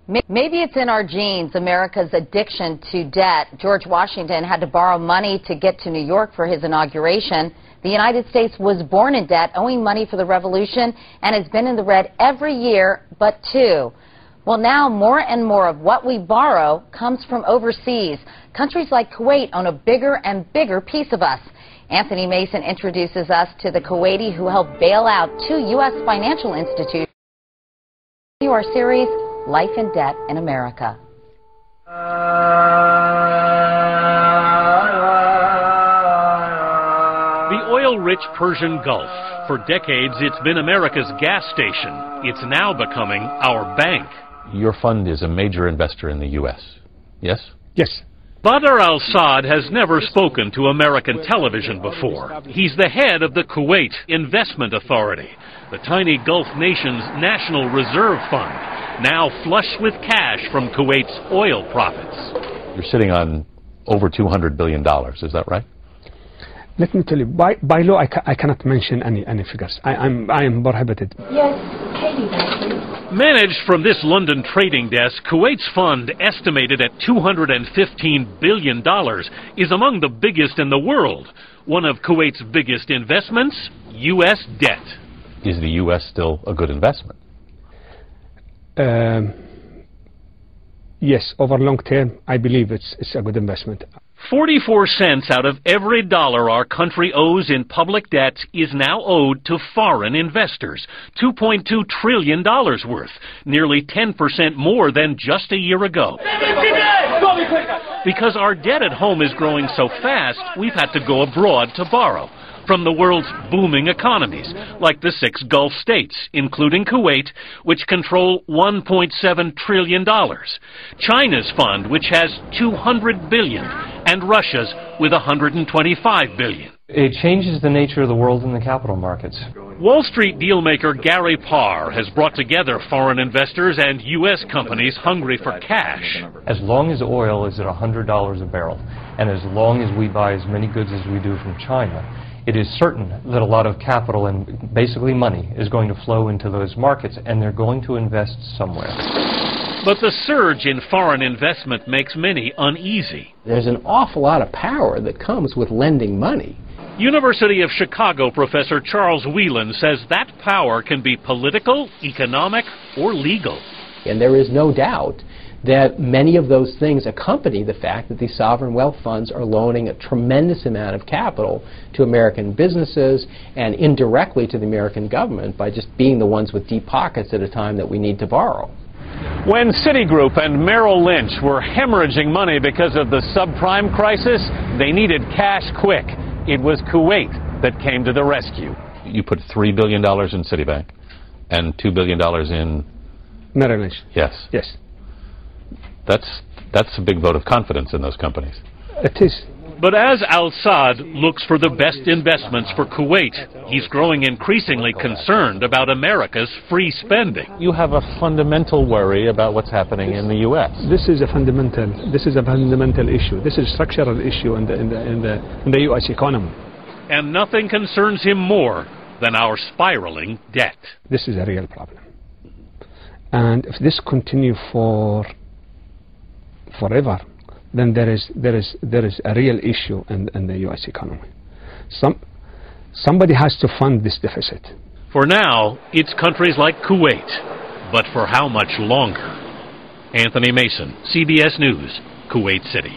Maybe it's in our genes, America's addiction to debt. George Washington had to borrow money to get to New York for his inauguration. The United States was born in debt, owing money for the revolution, and has been in the red every year but two. Well, now more and more of what we borrow comes from overseas. Countries like Kuwait own a bigger and bigger piece of us. Anthony Mason introduces us to the Kuwaiti who helped bail out two U.S. financial institutions. Our series, Life in Debt in America. The oil-rich Persian Gulf. For decades, it's been America's gas station. It's now becoming our bank. Your fund is a major investor in the U.S., yes? Yes. Badr al-Saad has never spoken to American television before. He's the head of the Kuwait Investment Authority, the tiny Gulf nation's national reserve fund, now flush with cash from Kuwait's oil profits. You're sitting on over $200 billion, is that right? Let me tell you, by law, I cannot mention any figures. I am prohibited. Yes, Katie, please. Managed from this London trading desk, Kuwait's fund, estimated at $215 billion, is among the biggest in the world. One of Kuwait's biggest investments, U.S. debt. Is the U.S. still a good investment? Yes, over long term, I believe it's a good investment. 44 cents out of every dollar our country owes in public debt is now owed to foreign investors. $2.2 trillion worth, nearly 10% more than just a year ago. Because our debt at home is growing so fast, we've had to go abroad to borrow from the world's booming economies, like the 6 Gulf states, including Kuwait, which control $1.7 trillion. China's fund, which has $200 billion, and Russia's with $125 billion. It changes the nature of the world in the capital markets. Wall Street dealmaker Gary Parr has brought together foreign investors and U.S. companies hungry for cash. As long as oil is at $100 a barrel, and as long as we buy as many goods as we do from China, it is certain that a lot of capital and basically money is going to flow into those markets, and they're going to invest somewhere. But the surge in foreign investment makes many uneasy. There's an awful lot of power that comes with lending money. University of Chicago professor Charles Whelan says that power can be political, economic, or legal. And there is no doubt that many of those things accompany the fact that these sovereign wealth funds are loaning a tremendous amount of capital to American businesses and indirectly to the American government by just being the ones with deep pockets at a time that we need to borrow. When Citigroup and Merrill Lynch were hemorrhaging money because of the subprime crisis, they needed cash quick. It was Kuwait that came to the rescue. You put $3 billion in Citibank and $2 billion in Merrill Lynch. Yes. Yes. That's a big vote of confidence in those companies. It is. But as al-Saad looks for the best investments for Kuwait, he's growing increasingly concerned about America's free spending. You have a fundamental worry about what's happening in the U.S. This is a fundamental issue. This is a structural issue in the U.S. economy. And nothing concerns him more than our spiraling debt. This is a real problem. And if this continues forever, then there is a real issue in the U.S. economy. Somebody has to fund this deficit. For now, it's countries like Kuwait, but for how much longer? Anthony Mason, CBS News, Kuwait City.